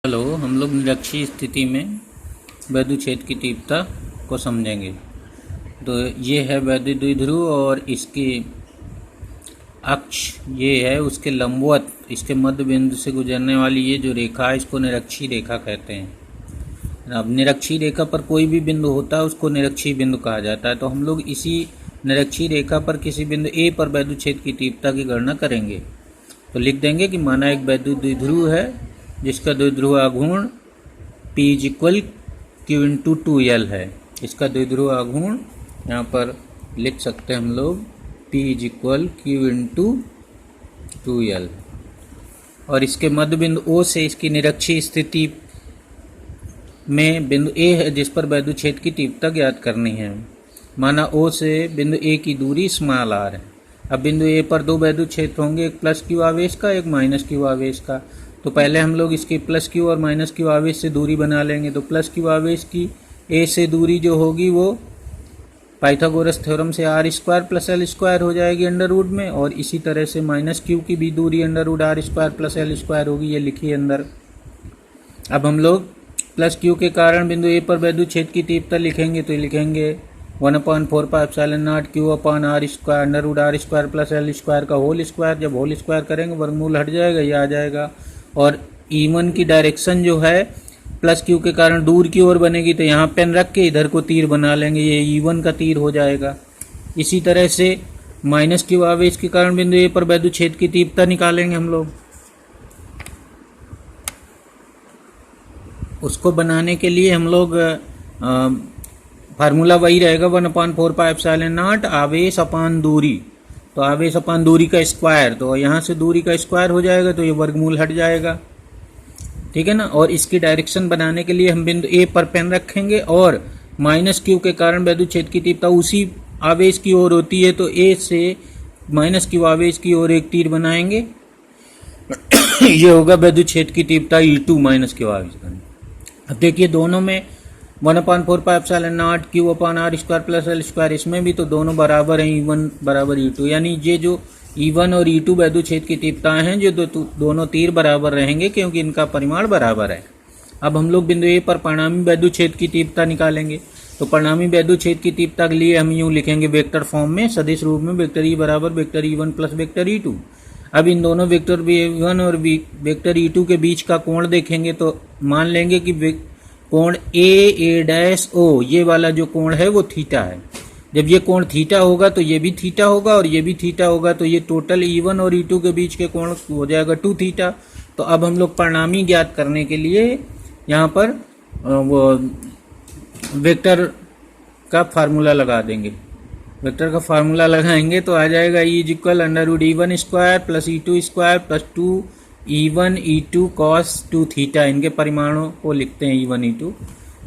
Hello, हम लोग निरक्षीय स्थिति में वैद्युच्छेद की तीव्रता को समझेंगे। तो ये है वैद्युत द्विध्रुव और इसकी अक्ष ये है, उसके लंबवत इसके मध्य बिंदु से गुजरने वाली ये जो रेखा है इसको निरक्षीय रेखा कहते हैं। अब निरक्षीय रेखा पर कोई भी बिंदु होता है उसको निरक्षीय बिंदु कहा जाता है। तो हम लोग इसी निरक्षीय रेखा पर किसी बिंदु ए पर वैद्युच्छेद की तीव्रता की गणना करेंगे। तो लिख देंगे कि माना एक वैद्युत द्विध्रुव है जिसका द्विध्रुव आघूर्ण P = Q × 2L है। इसका द्विध्रुव आघूर्ण यहाँ पर लिख सकते हैं हम लोग P = Q × 2L। और इसके मध्य बिंदु O से इसकी निरक्षीय स्थिति में बिंदु A है जिस पर वैद्युच्छेद की तीव्रता ज्ञात करनी है। माना O से बिंदु A की दूरी r है। अब बिंदु A पर दो वैद्युच्छेद होंगे, एक +Q आवेश का, एक -Q आवेश का। तो पहले हम लोग इसकी +Q और -Q आवेश से दूरी बना लेंगे। तो +Q आवेश की A से दूरी जो होगी वो पाइथागोरस थ्योरम से r² + l² हो जाएगी अंडर में, और इसी तरह से -Q की भी दूरी √r² + l² होगी, ये लिखिए अंदर। अब हम लोग +Q के कारण बिंदु A पर वैद्युच्छेद की तीव्रता लिखेंगे। तो लिखेंगे 1/4πε0 Q/r² √r² + l² का होल स्क्वायर। जब होल स्क्वायर करेंगे वर्गमूल हट जाएगा, ये आ जाएगा। और E1 की डायरेक्शन जो है +Q के कारण दूर की ओर बनेगी, तो यहाँ पेन रख के इधर को तीर बना लेंगे, ये E1 का तीर हो जाएगा। इसी तरह से -Q आवेश के कारण बिंदु A पर वैद्युच्छेद की तीव्रता निकालेंगे हम लोग। उसको बनाने के लिए हम लोग फार्मूला वही रहेगा 1/4πε0 आवेश अपान दूरी। तो आवेश अपान दूरी का स्क्वायर, तो यहाँ से दूरी का स्क्वायर हो जाएगा, तो ये वर्गमूल हट जाएगा, ठीक है ना। और इसकी डायरेक्शन बनाने के लिए हम बिंदु A पर पेन रखेंगे और -Q के कारण वैद्युच्छेद की तीव्रता उसी आवेश की ओर होती है, तो A से -Q आवेश की ओर एक तीर बनाएंगे। ये होगा वैद्युच्छेद की तीव्रता E2 -Q आवेश का। अब देखिए दोनों में 1/4πε0 Q/r² + l², इसमें भी तो दोनों बराबर हैं, E1 = E2, यानी ये जो E1 और E2 वैद्युच्छेद की तीव्रताएं हैं जो दोनों तीर बराबर रहेंगे क्योंकि इनका परिमाण बराबर है। अब हम लोग बिंदु A पर परिणामी वैद्युच्छेद की तीव्रता निकालेंगे। तो परिणामी वैद्युच्छेद की तीव्रता के लिए हम यूँ लिखेंगे वेक्टर फॉर्म में, सदिश रूप में, vector E = vector E1 + vector E2। अब इन दोनों वेक्टर E1 और वेक्टर E2 के बीच का कोण देखेंगे तो मान लेंगे कि कोण A'(O), ये वाला जो कोण है वो थीटा है। जब ये कोण थीटा होगा तो ये भी थीटा होगा और ये भी थीटा होगा, तो ये टोटल E1 और E2 के बीच के कोण हो जाएगा 2 थीटा। तो अब हम लोग परिणामी ज्ञात करने के लिए यहाँ पर वो वेक्टर का फार्मूला लगा देंगे। वेक्टर का फार्मूला लगाएंगे तो आ जाएगा E = √E1² + E2² + 2E1 E2 cos 2 theta. इनके परिमाणों को लिखते हैं E1 E2,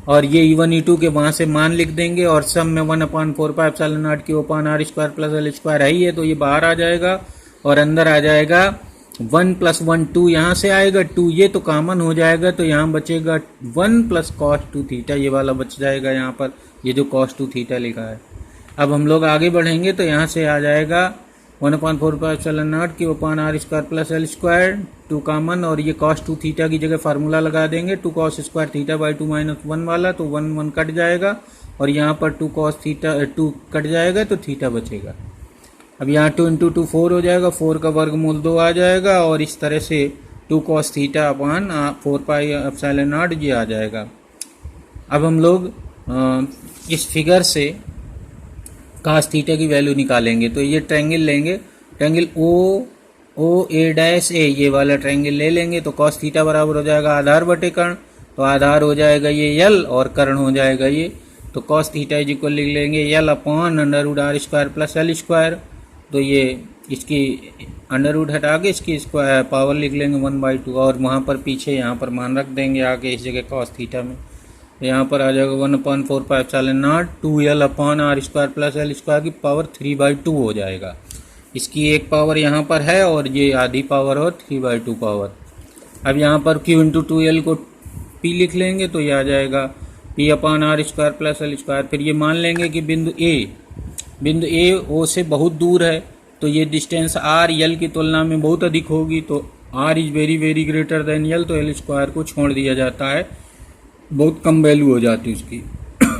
और ये E1 E2 के वहाँ से मान लिख देंगे, और सब में 1/4πε0 Q/r² + l² है ही है, तो ये बाहर आ जाएगा और अंदर आ जाएगा 1 + 1 2, यहाँ से आएगा 2, ये तो कॉमन हो जाएगा, तो यहाँ बचेगा 1 + cos 2 थीटा, ये वाला बच जाएगा यहाँ पर, ये जो cos 2 थीटा लिखा है। अब हम लोग आगे बढ़ेंगे तो यहाँ से आ जाएगा 1/4πε0 Q/r² + l², 2 कॉमन, और ये cos 2 थीटा की जगह फार्मूला लगा देंगे 2 cos² θ/2 - 1 वाला, तो 1 1 कट जाएगा और यहाँ पर 2 cos θ 2 कट जाएगा तो थीटा बचेगा। अब यहाँ 2 × 2 4 हो जाएगा, 4 का वर्गमूल 2 आ जाएगा, और इस तरह से 2 cos θ/4πε0 ये आ जाएगा। अब हम लोग इस फिगर से cos थीटा की वैल्यू निकालेंगे। तो ये ट्रायंगल लेंगे, ट्रायंगल OA', ये वाला ट्रायंगल ले लेंगे। तो cos थीटा बराबर हो जाएगा आधार बटे कर्ण, तो आधार हो जाएगा ये L और कर्ण हो जाएगा ये। तो cos थीटा = लिख लेंगे L/√r² + l²। तो ये इसकी अंडर हटा के इसकी स्क्वायर पावर लिख लेंगे 1/2, और वहाँ पर पीछे यहाँ पर मान रख देंगे आके इस जगह cos थीटा में। तो यहाँ पर आ जाएगा 1/4πε0 2L/r² + l² की पावर 3/2 हो जाएगा। इसकी एक पावर यहाँ पर है और ये आधी पावर और 3/2 पावर। अब यहाँ पर Q × 2L को P लिख लेंगे, तो ये आ जाएगा P/r² + l²। फिर ये मान लेंगे कि बिंदु A O से बहुत दूर है, तो ये डिस्टेंस R L की तुलना में बहुत अधिक होगी, तो R is very very greater than L, तो एल स्क्वायर को छोड़ दिया जाता है, बहुत कम वैल्यू हो जाती है उसकी।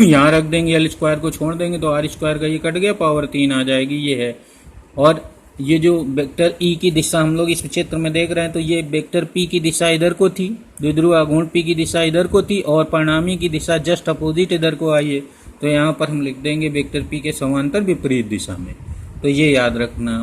यहाँ रख देंगे, एल स्क्वायर को छोड़ देंगे तो आर स्क्वायर का ये कट गया, पावर 3 आ जाएगी, ये है। और ये जो वेक्टर ई की दिशा हम लोग इस चित्र में देख रहे हैं, तो ये वेक्टर पी की दिशा इधर को थी, द्विध्रुव आघूर्ण पी की दिशा इधर को थी और परिणामी की दिशा जस्ट अपोजिट इधर को आई है, तो यहाँ पर हम लिख देंगे वेक्टर पी के समांतर विपरीत दिशा में। तो ये याद रखना।